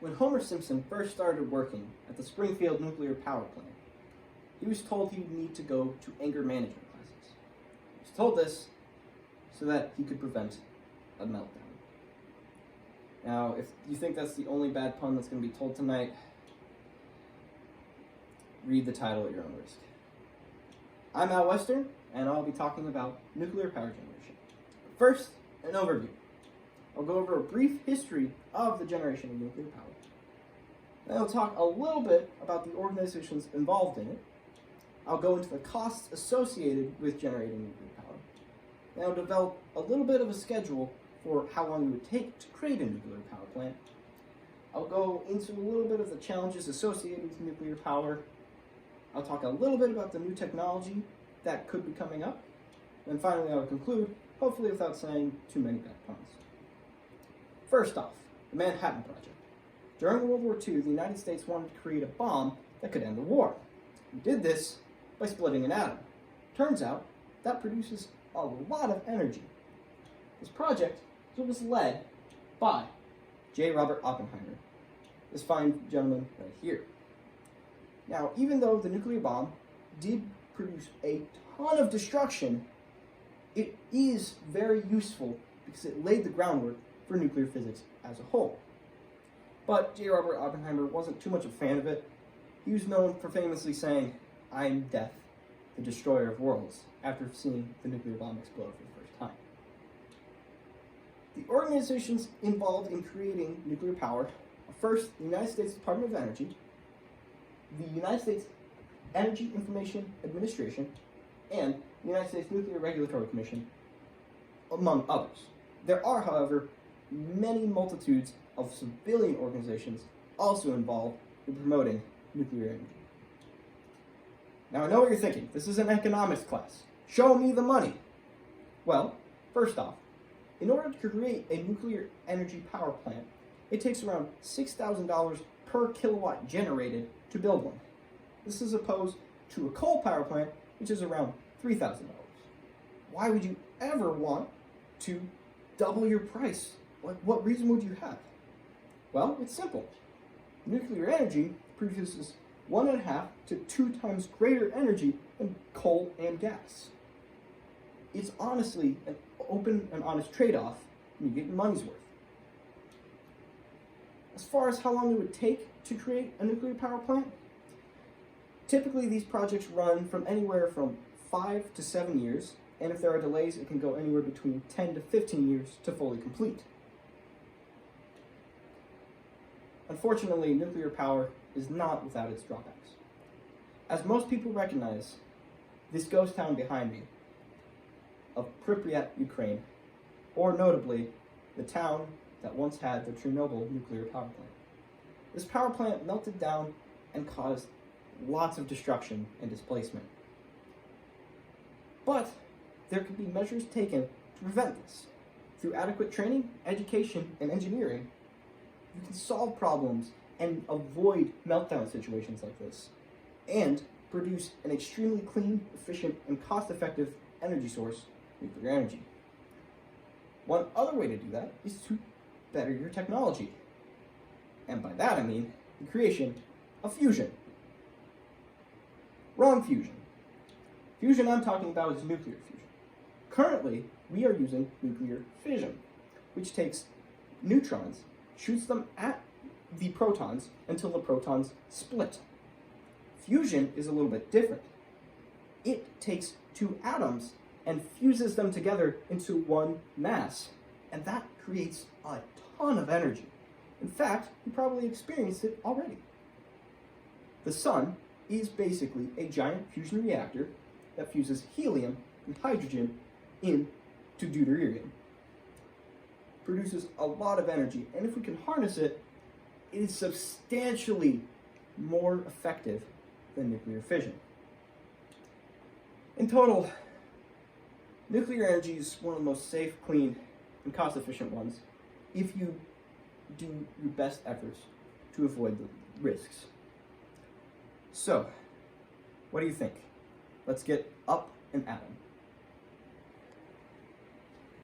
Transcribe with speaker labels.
Speaker 1: When Homer Simpson first started working at the Springfield nuclear power plant, he was told he would need to go to anger management classes. He was told this so that he could prevent a meltdown. Now, if you think that's the only bad pun that's going to be told tonight, read the title at your own risk. I'm Al Western, and I'll be talking about nuclear power generation. First, an overview. I'll go over a brief history of the generation of nuclear power. Then I'll talk a little bit about the organizations involved in it. I'll go into the costs associated with generating nuclear power. Then I'll develop a little bit of a schedule for how long it would take to create a nuclear power plant. I'll go into a little bit of the challenges associated with nuclear power. I'll talk a little bit about the new technology that could be coming up. And finally, I'll conclude, hopefully without saying too many bad puns. First off, the Manhattan Project. During World War II, the United States wanted to create a bomb that could end the war. We did this by splitting an atom. Turns out, that produces a lot of energy. This project was led by J. Robert Oppenheimer, this fine gentleman right here. Now, even though the nuclear bomb did produce a ton of destruction, it is very useful because it laid the groundwork for nuclear physics as a whole. But J. Robert Oppenheimer wasn't too much a fan of it. He was known for famously saying, "I am death, the destroyer of worlds," after seeing the nuclear bomb explode for the first time. The organizations involved in creating nuclear power are first the United States Department of Energy, the United States Energy Information Administration, and the United States Nuclear Regulatory Commission, among others. There are, however, many multitudes of civilian organizations also involved in promoting nuclear energy. Now, I know what you're thinking. This is an economics class. Show me the money. Well, first off, in order to create a nuclear energy power plant, it takes around $6,000 per kilowatt generated to build one. This is opposed to a coal power plant, which is around $3,000. Why would you ever want to double your price? What reason would you have? Well, it's simple. Nuclear energy produces 1.5 to 2 times greater energy than coal and gas. It's honestly an open and honest trade-off, and you get your money's worth. As far as how long it would take to create a nuclear power plant, typically these projects run from anywhere from 5 to 7 years, and if there are delays, it can go anywhere between 10 to 15 years to fully complete. Unfortunately, nuclear power is not without its drawbacks. As most people recognize, this ghost town behind me of Pripyat, Ukraine, or notably, the town that once had the Chernobyl nuclear power plant. This power plant melted down and caused lots of destruction and displacement. But there could be measures taken to prevent this. Through adequate training, education, and engineering, you can solve problems and avoid meltdown situations like this, and produce an extremely clean, efficient, and cost-effective energy source, nuclear energy. One other way to do that is to better your technology. And by that I mean the creation of fusion. Wrong fusion. Fusion I'm talking about is nuclear fusion. Currently, we are using nuclear fission, which takes neutrons, shoots them at the protons until the protons split. Fusion is a little bit different. It takes 2 atoms and fuses them together into one mass, and that creates a ton of energy. In fact, you probably experienced it already. The sun is basically a giant fusion reactor that fuses helium and hydrogen into deuterium. Produces a lot of energy, and if we can harness it, it is substantially more effective than nuclear fission. In total, nuclear energy is one of the most safe, clean, and cost-efficient ones if you do your best efforts to avoid the risks. So, what do you think? Let's get up and at 'em.